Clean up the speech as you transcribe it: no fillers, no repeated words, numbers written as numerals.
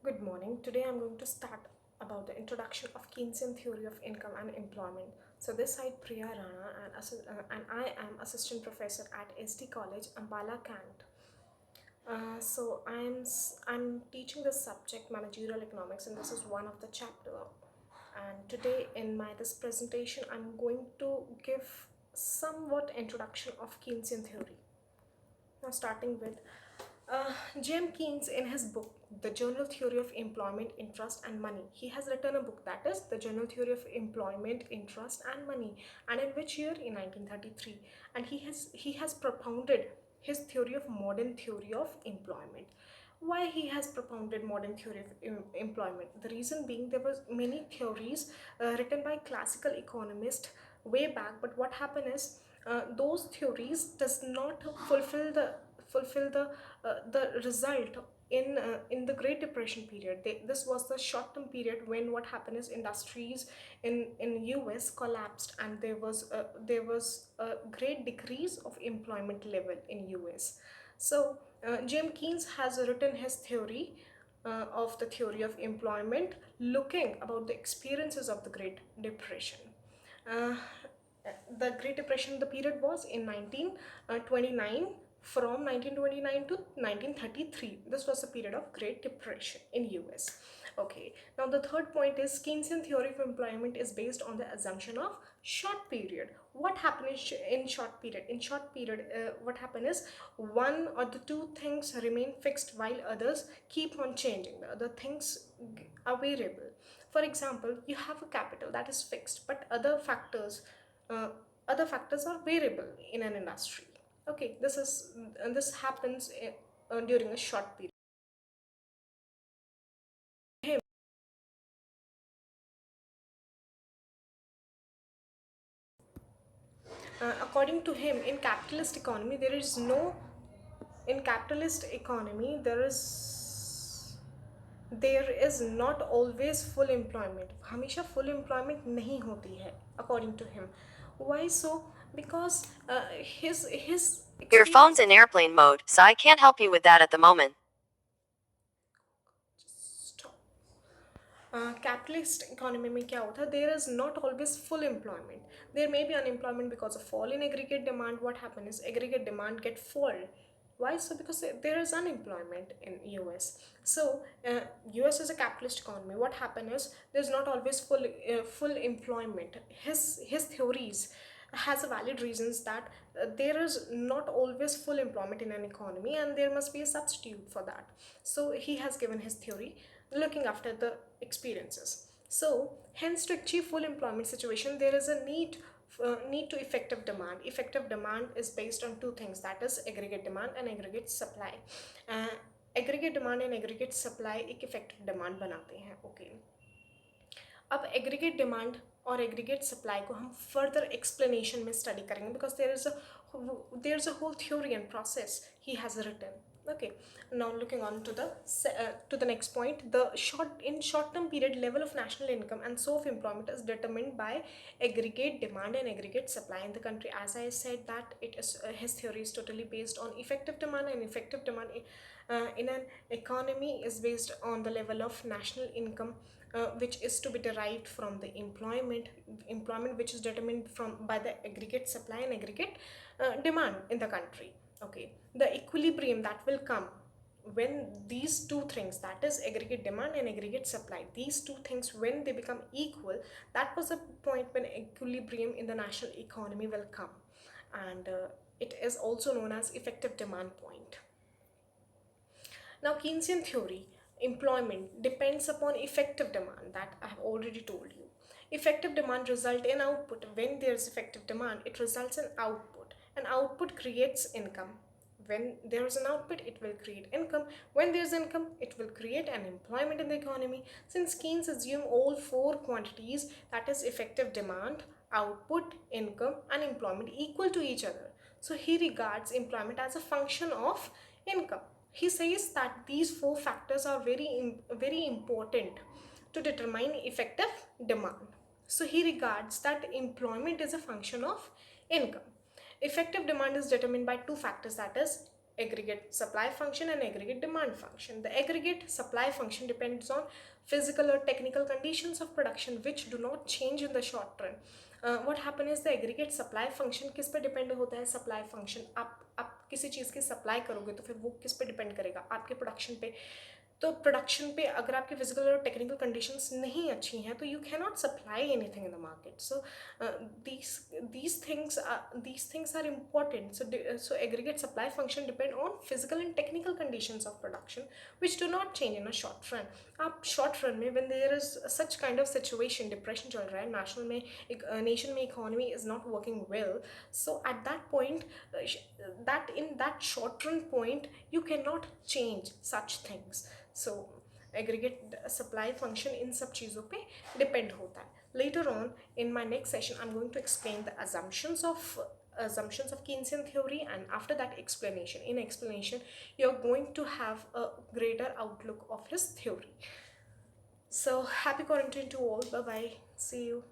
Good morning. Today I'm going to start about the introduction of Keynesian theory of income and employment. So this side Priya Rana and I am assistant professor at SD College, Ambala, Kant. I'm teaching the subject managerial economics, and this is one of the chapter. And today in my this presentation I'm going to give somewhat introduction of Keynesian theory. Now, starting with Jim Keynes, in his book, The General Theory of Employment, Interest and Money, he has written a book that is The General Theory of Employment, Interest and Money, and in which year? In 1933. And he has propounded his theory of modern theory of employment. Why he has propounded modern theory of employment? The reason being there was many theories written by classical economists way back, but what happened is those theories does not fulfill the result in the Great Depression period. This was the short-term period when what happened is industries in US collapsed, and there was a great decrease of employment level in US. So Jim Keynes has written his theory of the theory of employment, looking about the experiences of the Great Depression. Uh, the Great Depression, the period was in 1929, from 1929 to 1933. This was the period of Great Depression in US. Okay, now the third point is Keynesian theory of employment is based on the assumption of short period. What happened in short period? In short period, what happened is one or the two things remain fixed while others keep on changing. The other things are variable. For example, you have a capital that is fixed, but uh, other factors are variable in an industry. Okay, this happens during a short period. According to him, in capitalist economy there is no in capitalist economy there is not always full employment. हमेशा full employment नहीं होती है, according to him. Why so? Because his Your phone's experience. in airplane mode, so I can't help you with that at the moment. Stop. Capitalist economy में क्या होता है? There is not always full employment. There may be unemployment because of fall in aggregate demand. What happens is aggregate demand get fall. Why so? Because there is unemployment in US. So US is a capitalist economy. What happens is there's not always full employment. His theories has a valid reasons that there is not always full employment in an economy, and there must be a substitute for that. So he has given his theory looking after the experiences. So hence, to achieve full employment situation, there is a need to effective demand. Effective demand is based on two things, that is aggregate demand and aggregate supply. Aggregate demand and aggregate supply एक effective demand बनाते हैं. Okay, अब aggregate demand और aggregate supply को हम further explanation में study करेंगे, because there is a whole theory and process he has written. Okay, now looking on to the next point, the short term period level of national income and so of employment is determined by aggregate demand and aggregate supply in the country. As I said that it is his theory is totally based on effective demand, and effective demand in an economy is based on the level of national income, which is to be derived from the employment which is determined from by the aggregate supply and aggregate demand in the country. Okay, the equilibrium that will come when these two things, that is aggregate demand and aggregate supply, these two things when they become equal, that was a point when equilibrium in the national economy will come, and it is also known as effective demand point. Now, Keynesian theory, employment depends upon effective demand, that I have already told you. Effective demand result in output. When there is effective demand, it results in output, and output creates income. When there is an output, it will create income. When there is income, it will create an employment in the economy. Since Keynes assumed all four quantities, that is effective demand, output, income and employment, equal to each other, so he regards employment as a function of income. He says that these four factors are very important to determine effective demand. So he regards that employment is a function of income. Effective demand is determined by two factors, that is aggregate supply function and aggregate demand function. The aggregate supply function depends on physical or technical conditions of production which do not change in the short run. What happen is the aggregate supply function किस पे depend होता है? Supply function, आप किसी चीज़ की supply करोगे तो फिर वो किस पे डिपेंड करेगा? आपके प्रोडक्शन पे। तो प्रोडक्शन पे अगर आपकी फिजिकल और टेक्निकल कंडीशंस नहीं अच्छी हैं तो you can not supply anything in the market. So these things are important. So aggregate supply function depend on physical and technical conditions of production which do not change in a short run. आप short run में when there is such kind of situation, depression चल रहा है national में, nation में economy is not working well, so at that point, that in that short run point you cannot change such things. So aggregate supply function in सब चीज़ों पे depend होता है. Later on in my next session I'm going to explain the assumptions of Keynesian theory, and after that explanation you're going to have a greater outlook of his theory. So happy quarantine to all. Bye bye, see you.